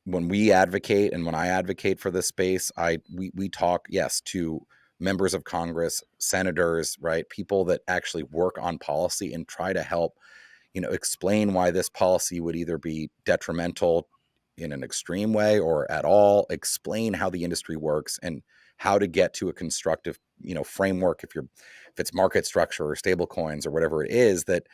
When we advocate, and when I advocate for this space, we talk, yes, to members of Congress, senators, right? People that actually work on policy and try to help, explain why this policy would either be detrimental in an extreme way or at all, explain how the industry works and how to get to a constructive, framework, if it's market structure or stable coins or whatever it is, that,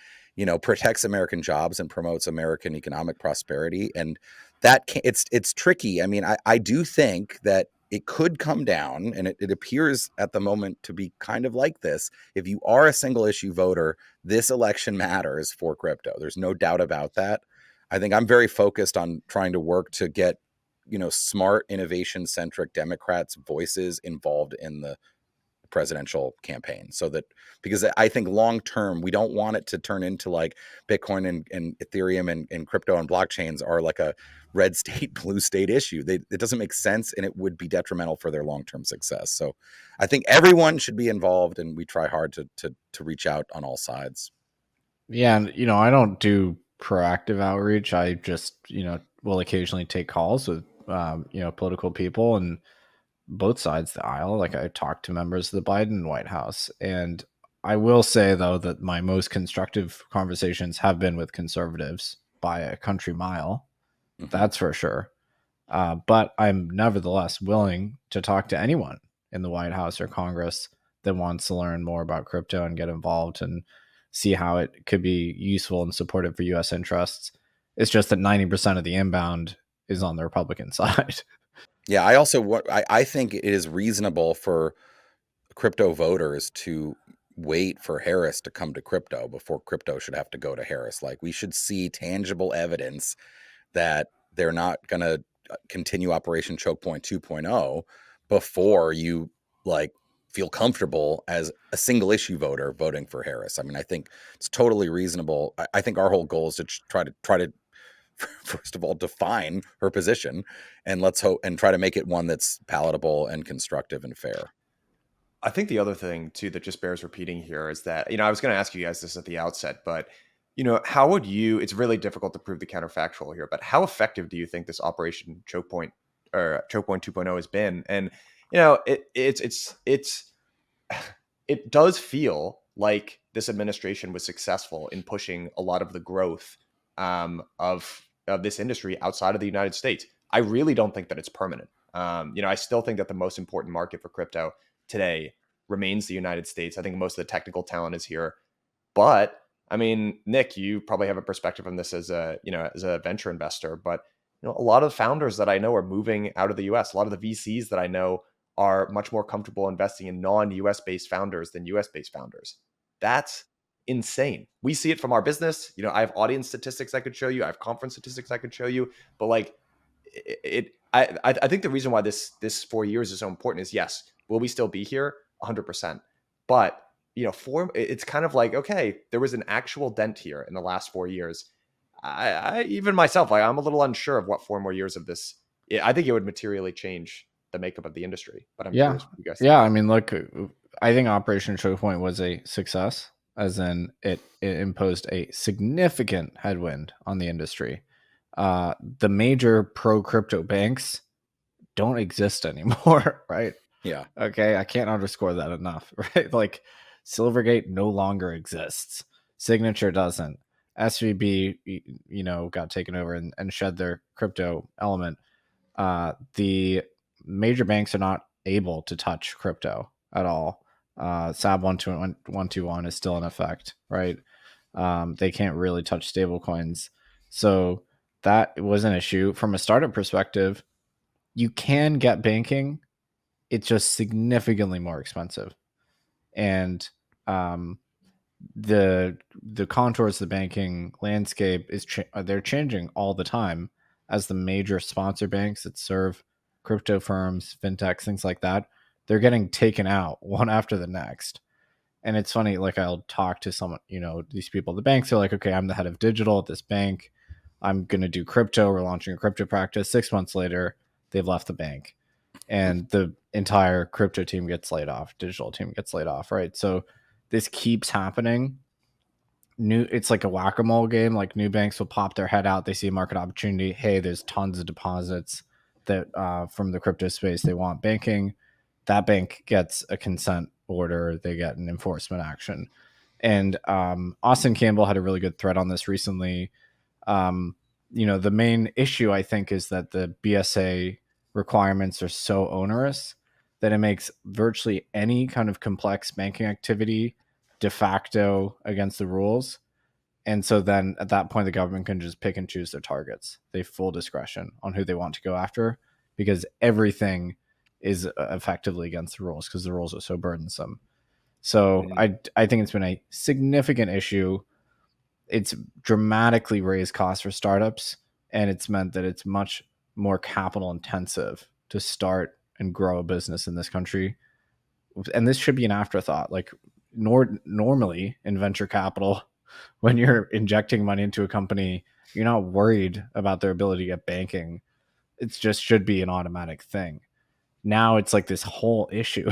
protects American jobs and promotes American economic prosperity. And it's tricky. I mean, I do think that it could come down, and it appears at the moment to be kind of like this. If you are a single issue voter, this election matters for crypto. There's no doubt about that. I think I'm very focused on trying to work to get, smart, innovation centric Democrats' voices involved in the presidential campaign, so that, because I think long term, we don't want it to turn into like Bitcoin and Ethereum and crypto and blockchains are like a red state, blue state issue. It doesn't make sense, and it would be detrimental for their long-term success. So I think everyone should be involved, and we try hard to reach out on all sides. Yeah, and I don't do proactive outreach. I just will occasionally take calls with political people and both sides of the aisle. Like, I talked to members of the Biden White House, and I will say, though, that my most constructive conversations have been with conservatives by a country mile. Mhm. That's for sure. But I'm nevertheless willing to talk to anyone in the White House or Congress that wants to learn more about crypto and get involved and see how it could be useful and supportive for U.S. interests. It's just that 90% of the inbound is on the Republican side. Yeah, I think it is reasonable for crypto voters to wait for Harris to come to crypto before crypto should have to go to Harris. Like, we should see tangible evidence that they're not going to continue Operation Choke Point 2.0 before you like feel comfortable as a single issue voter voting for Harris. I mean, I think it's totally reasonable. I think our whole goal is to try to first of all define her position, and let's hope and try to make it one that's palatable and constructive and fair. I think the other thing too that just bears repeating here is that, I was going to ask you guys this at the outset, but how would you, it's really difficult to prove the counterfactual here, but how effective do you think this Operation Choke Point or Choke Point 2.0 has been? And it does feel like this administration was successful in pushing a lot of the growth of this industry outside of the United States. I really don't think that it's permanent. I still think that the most important market for crypto today remains the United States. I think most of the technical talent is here, but I mean, Nic, you probably have a perspective on this as a venture investor, but a lot of the founders that I know are moving out of the US. A lot of the VCs that I know are much more comfortable investing in non-US based founders than US based founders. That's insane. We see it from our business. You know, I have audience statistics I could show you. I have conference statistics I could show you. But like I think the reason why this 4 years is so important is, yes, will we still be here? 100%. But you know, it's kind of like, okay, there was an actual dent here in the last 4 years. I even myself, like, I'm a little unsure of what 4 more years of this. I think it would materially change the makeup of the industry. But I'm Yeah. curious what you guys think. Yeah. I mean, look, I think Operation Choke Point was a success, as in it imposed a significant headwind on the industry. The major pro crypto banks don't exist anymore, right? Yeah. Okay, I can't underscore that enough, right? Like Silvergate no longer exists. Signature doesn't. SVB, you know, got taken over and shed their crypto element. The major banks are not able to touch crypto at all. SAB 121 is still in effect, right? They can't really touch stable coins. So that was an issue. From a startup perspective, you can get banking, it's just significantly more expensive. And the contours of the banking landscape they're changing all the time as the major sponsor banks that serve crypto firms, fintechs, things like that, they're getting taken out one after the next. And it's funny, like I'll talk to someone, you know, these people, the banks are like, okay, I'm the head of digital at this bank. I'm going to do crypto. We're launching a crypto practice. 6 months later, they've left the bank and the entire crypto team gets laid off, digital team gets laid off, right? So this keeps happening. It's like a whack-a-mole game. Like new banks will pop their head out, they see a market opportunity. Hey, there's tons of deposits that from the crypto space, they want banking. That bank gets a consent order, they get an enforcement action. And Austin Campbell had a really good thread on this recently. You know, the main issue I think is that the BSA requirements are so onerous that it makes virtually any kind of complex banking activity de facto against the rules. And so then at that point, the government can just pick and choose their targets. They have full discretion on who they want to go after because everything is effectively against the rules because the rules are so burdensome. So I think it's been a significant issue. It's dramatically raised costs for startups, and it's meant that it's much more capital intensive to start and grow a business in this country. And this should be an afterthought. Like normally in venture capital, when you're injecting money into a company, you're not worried about their ability to get banking. It just should be an automatic thing. Now it's like this whole issue.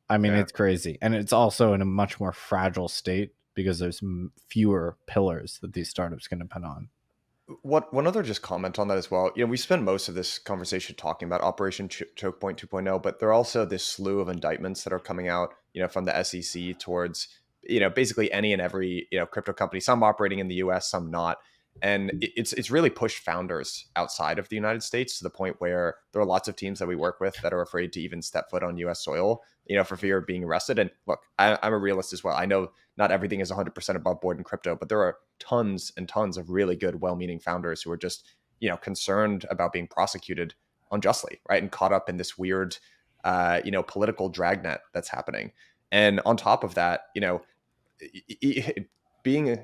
I mean, it's crazy. And it's also in a much more fragile state because there's fewer pillars that these startups can depend on. One other just comment on that as well. You know, we spend most of this conversation talking about Operation Choke Point 2.0, but there are also this slew of indictments that are coming out, you know, from the SEC towards, you know, basically any and every, you know, crypto company, some operating in the US, some not. And it's really pushed founders outside of the United States to the point where there are lots of teams that we work with that are afraid to even step foot on US soil, you know, for fear of being arrested. And look, I'm a realist as well. I know not everything is 100% above board in crypto, but there are tons and tons of really good, well-meaning founders who are just, you know, concerned about being prosecuted unjustly, right? And caught up in this weird, you know, political dragnet that's happening. And on top of that, you know, being,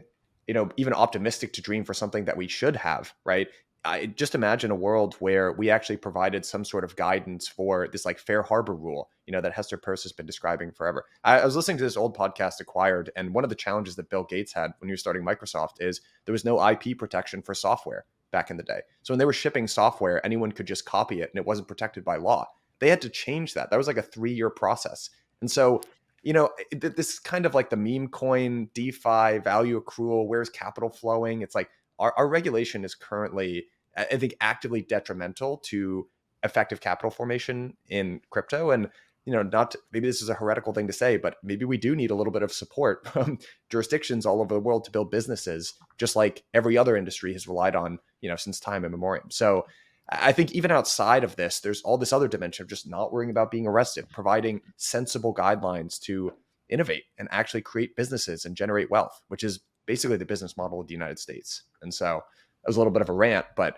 you know, even optimistic to dream for something that we should have, right? I just imagine a world where we actually provided some sort of guidance for this like fair harbor rule, you know, that Hester Peirce has been describing forever. I was listening to this old podcast, Acquired, and one of the challenges that Bill Gates had when he was starting Microsoft is there was no IP protection for software back in the day. So when they were shipping software, anyone could just copy it and it wasn't protected by law. They had to change that. That was like a 3-year process. And so, you know, this is kind of like the meme coin, DeFi, value accrual, where's capital flowing? It's like our regulation is currently, I think, actively detrimental to effective capital formation in crypto. And, you know, maybe this is a heretical thing to say, but maybe we do need a little bit of support from jurisdictions all over the world to build businesses, just like every other industry has relied on, you know, since time immemorial. So I think even outside of this, there's all this other dimension of just not worrying about being arrested, providing sensible guidelines to innovate and actually create businesses and generate wealth, which is basically the business model of the United States. And so that was a little bit of a rant, but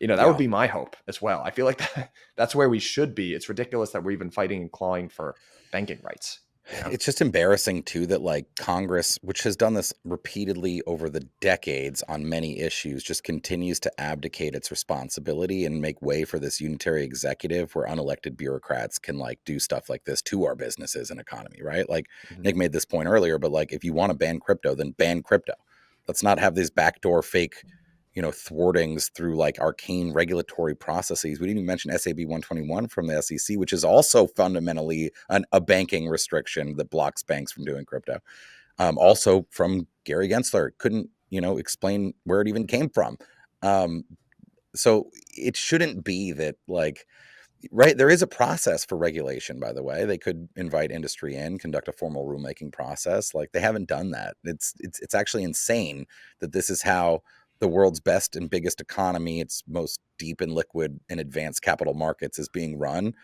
you know, that would be my hope as well. I feel like that's where we should be. It's ridiculous that we're even fighting and clawing for banking rights. Yeah. It's just embarrassing too that like Congress, which has done this repeatedly over the decades on many issues, just continues to abdicate its responsibility and make way for this unitary executive where unelected bureaucrats can like do stuff like this to our businesses and economy, right? Like Nick made this point earlier, but like if you want to ban crypto, then ban crypto. Let's not have these backdoor fake, thwartings through like arcane regulatory processes. We didn't even mention SAB 121 from the SEC, which is also fundamentally a banking restriction that blocks banks from doing crypto. Also from Gary Gensler, couldn't, explain where it even came from. So it shouldn't be that like, right, there is a process for regulation, by the way. They could invite industry in, conduct a formal rulemaking process. Like they haven't done that. It's actually insane that this is how the world's best and biggest economy, its most deep and liquid and advanced capital markets, is being run.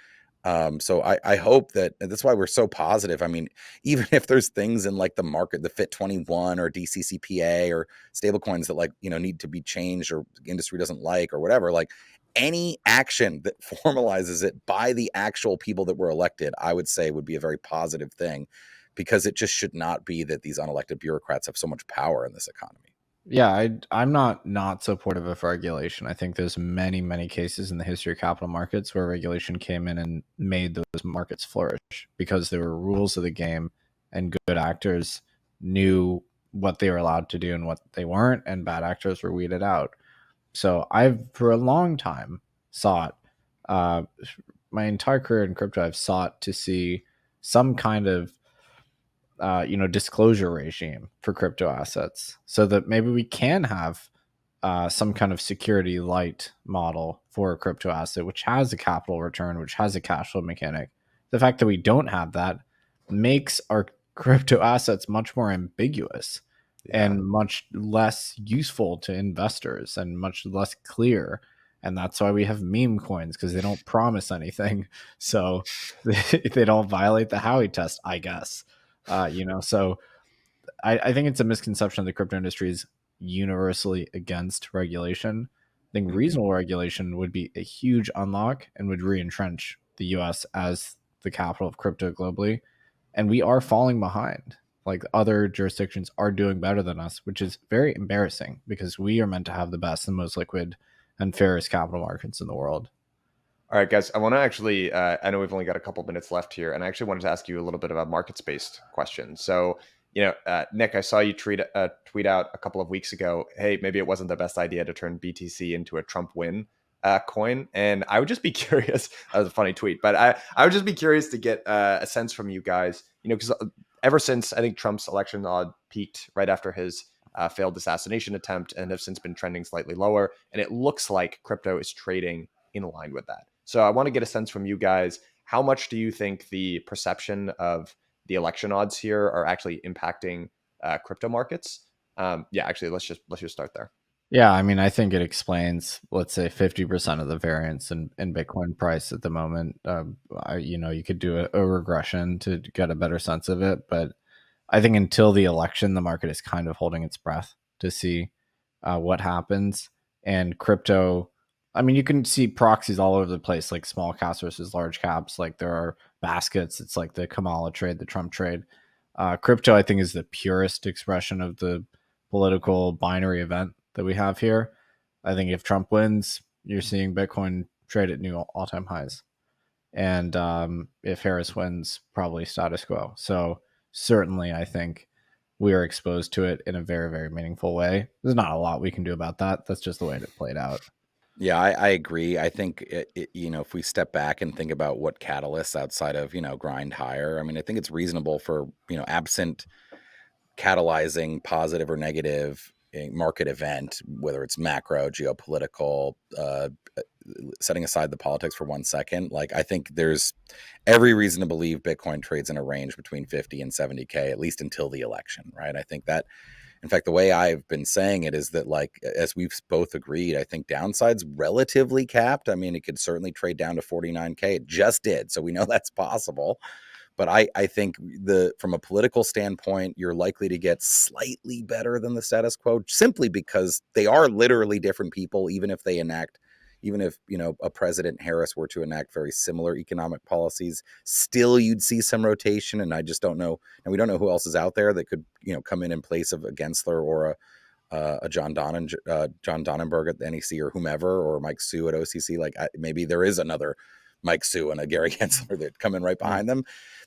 So I hope that's why we're so positive. I mean, even if there's things in like the market, the Fit 21 or DCCPA or stablecoins that like, need to be changed or industry doesn't like or whatever, like any action that formalizes it by the actual people that were elected, I would say would be a very positive thing, because it just should not be that these unelected bureaucrats have so much power in this economy. Yeah, I'm not supportive of regulation. I think there's many cases in the history of capital markets where regulation came in and made those markets flourish because there were rules of the game and good actors knew what they were allowed to do and what they weren't, and bad actors were weeded out. So I've for a long time sought, uh, my entire career in crypto, I've sought to see some kind of disclosure regime for crypto assets so that maybe we can have some kind of security light model for a crypto asset, which has a capital return, which has a cash flow mechanic. The fact that we don't have that makes our crypto assets much more ambiguous and much less useful to investors and much less clear. And that's why we have meme coins, because they don't promise anything. So they don't violate the Howey test, I guess. So I think it's a misconception the crypto industry is universally against regulation. I think reasonable regulation would be a huge unlock and would re-entrench the US as the capital of crypto globally. And we are falling behind. Like other jurisdictions are doing better than us, which is very embarrassing because we are meant to have the best and most liquid and fairest capital markets in the world. All right, guys, I want to actually, I know we've only got a couple minutes left here, and I actually wanted to ask you a little bit of a markets-based question. So, Nick, I saw you tweet out a couple of weeks ago, hey, maybe it wasn't the best idea to turn BTC into a Trump win coin. And I would just be curious, that was a funny tweet, but I would just be curious to get a sense from you guys, because ever since I think Trump's election odd peaked right after his failed assassination attempt and have since been trending slightly lower, and it looks like crypto is trading in line with that. So I want to get a sense from you guys, how much do you think the perception of the election odds here are actually impacting crypto markets? Actually, let's just start there. Yeah, I mean, I think it explains, let's say, 50% of the variance in Bitcoin price at the moment. You could do a regression to get a better sense of it, but I think until the election, the market is kind of holding its breath to see what happens. And crypto, I mean, you can see proxies all over the place, like small caps versus large caps. Like there are baskets. It's like the Kamala trade, the Trump trade. Crypto, I think, is the purest expression of the political binary event that we have here. I think if Trump wins, you're seeing Bitcoin trade at new all-time highs. And if Harris wins, probably status quo. So certainly, I think we are exposed to it in a very, very meaningful way. There's not a lot we can do about that. That's just the way it played out. Yeah, I agree. I think if we step back and think about what catalysts outside of grind higher, I mean, I think it's reasonable for absent catalyzing positive or negative market event, whether it's macro, geopolitical, setting aside the politics for 1 second, like I think there's every reason to believe Bitcoin trades in a range between 50 and 70K, at least until the election, right? I think that, in fact, the way I've been saying it is that, like, as we've both agreed, I think downside's relatively capped. I mean, it could certainly trade down to 49K. It just did, so we know that's possible. But I think from a political standpoint, you're likely to get slightly better than the status quo, simply because they are literally different people, even if they enact, even if, a President Harris were to enact very similar economic policies, still you'd see some rotation. And I just don't know. And we don't know who else is out there that could, come in place of a Gensler or a John Donnenberg at the NEC or whomever, or Mike Sue at OCC. Like maybe there is another Mike Sue and a Gary Gensler that come in right behind them.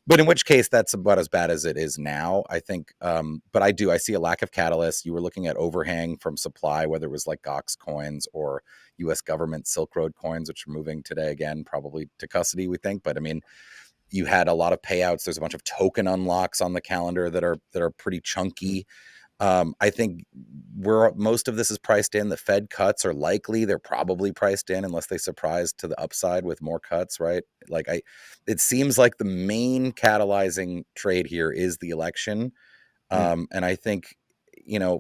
But in which case, that's about as bad as it is now, I think. But I see a lack of catalyst. You were looking at overhang from supply, whether it was like Gox coins or U.S. government Silk Road coins, which are moving today again, probably to custody, we think. But I mean, you had a lot of payouts. There's a bunch of token unlocks on the calendar that are pretty chunky. I think where most of this is priced in, the Fed cuts are likely. They're probably priced in unless they surprise to the upside with more cuts, right? Like it seems like the main catalyzing trade here is the election. And I think,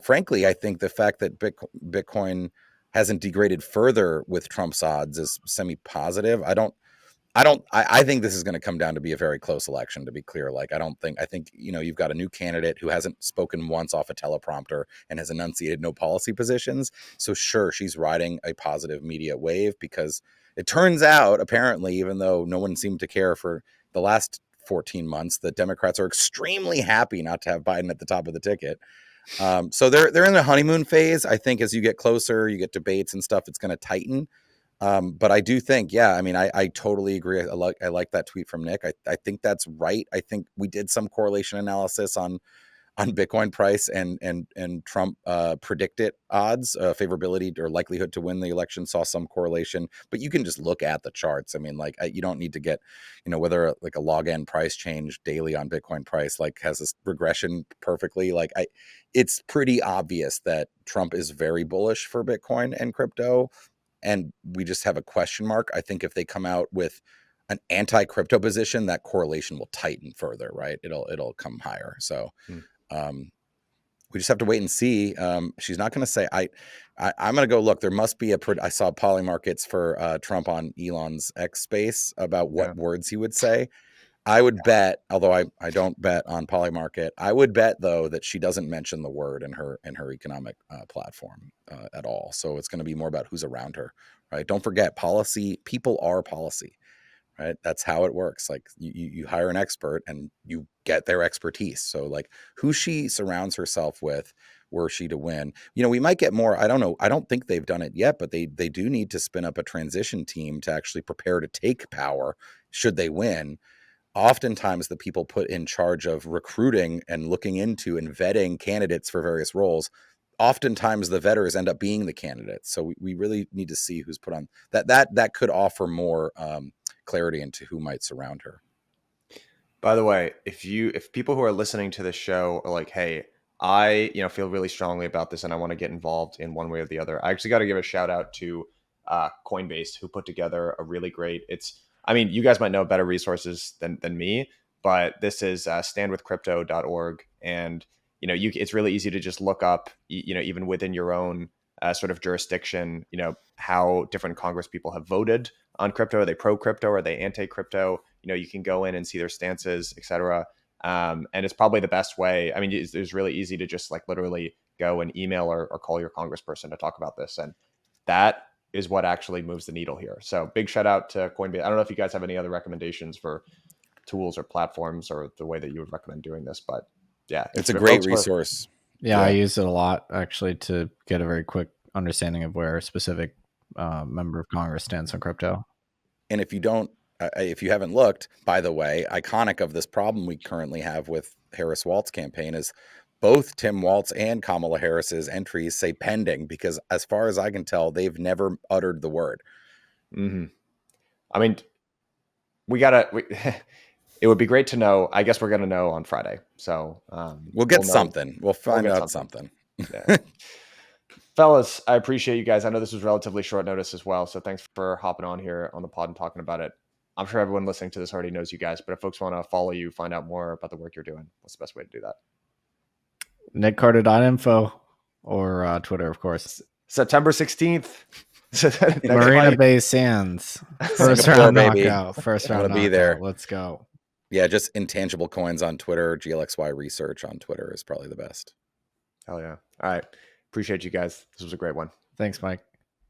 frankly, I think the fact that Bitcoin hasn't degraded further with Trump's odds is semi-positive. I think this is going to come down to be a very close election, to be clear. Like, I think, you've got a new candidate who hasn't spoken once off a teleprompter and has enunciated no policy positions. So sure, she's riding a positive media wave because it turns out, apparently, even though no one seemed to care for the last 14 months, the Democrats are extremely happy not to have Biden at the top of the ticket. So they're in the honeymoon phase. I think as you get closer, you get debates and stuff, it's going to tighten. But I do think, I totally agree. I like that tweet from Nick. I think that's right. I think we did some correlation analysis on Bitcoin price and Trump predicted odds, favorability or likelihood to win the election, saw some correlation, but you can just look at the charts. I mean, like you don't need to get, whether like a log n price change daily on Bitcoin price, like has this regression perfectly. Like it's pretty obvious that Trump is very bullish for Bitcoin and crypto. And we just have a question mark. I think if they come out with an anti-crypto position, that correlation will tighten further, right? It'll come higher. So we just have to wait and see. She's not going to say, I'm going to go look. There must be I saw Polymarkets for Trump on Elon's X space about what words he would say. I would bet, although I don't bet on Polymarket, I would bet though that she doesn't mention the word in her economic platform at all. So it's going to be more about who's around her, right? Don't forget, people are policy, right? That's how it works. Like you hire an expert and you get their expertise. So like who she surrounds herself with, were she to win, we might get more. I don't know. I don't think they've done it yet, but they do need to spin up a transition team to actually prepare to take power should they win. Oftentimes the people put in charge of recruiting and looking into and vetting candidates for various roles, oftentimes the vetters end up being the candidates. So we really need to see who's put on that could offer more clarity into who might surround her. By the way, if people who are listening to this show are like, hey, I feel really strongly about this and I want to get involved in one way or the other, I actually got to give a shout out to Coinbase, who put together a really great, you guys might know better resources than me, but this is standwithcrypto.org. And, it's really easy to just look up, even within your own sort of jurisdiction, how different Congress people have voted on crypto. Are they pro-crypto? Are they anti-crypto? You can go in and see their stances, et cetera. And it's probably the best way. I mean, it's really easy to just like literally go and email or call your congressperson to talk about this. And that is what actually moves the needle here. So big shout out to Coinbase. I don't know if you guys have any other recommendations for tools or platforms or the way that you would recommend doing this, but yeah, it's a great resource. Yeah, I use it a lot actually to get a very quick understanding of where a specific member of Congress stands on crypto. And if you haven't looked, by the way, iconic of this problem we currently have with Harris Walt's campaign is both Tim Walz and Kamala Harris's entries say pending, because as far as I can tell, they've never uttered the word. Mm-hmm. I mean, it would be great to know. I guess we're going to know on Friday. So we'll get something. We'll find out something. Yeah. Fellas, I appreciate you guys. I know this was relatively short notice as well. So thanks for hopping on here on the pod and talking about it. I'm sure everyone listening to this already knows you guys, but if folks want to follow you, find out more about the work you're doing, what's the best way to do that? NicCarter.info or Twitter, of course. September 16th. Marina Bay Sands. First round knockout. First round knockout. Be there. Let's go. Yeah, just Intangible Coins on Twitter. GLXY Research on Twitter is probably the best. Hell yeah. All right. Appreciate you guys. This was a great one. Thanks, Mike.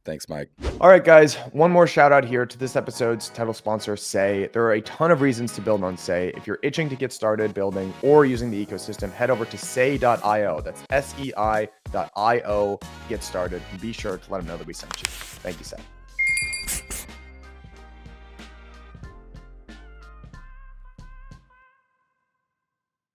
Thanks, Mike. All right, guys, one more shout out here to this episode's title sponsor, Sei. There are a ton of reasons to build on Sei. If you're itching to get started building or using the ecosystem, head over to sei.io. That's sei.io. Get started, and be sure to let them know that we sent you. Thank you, Sei.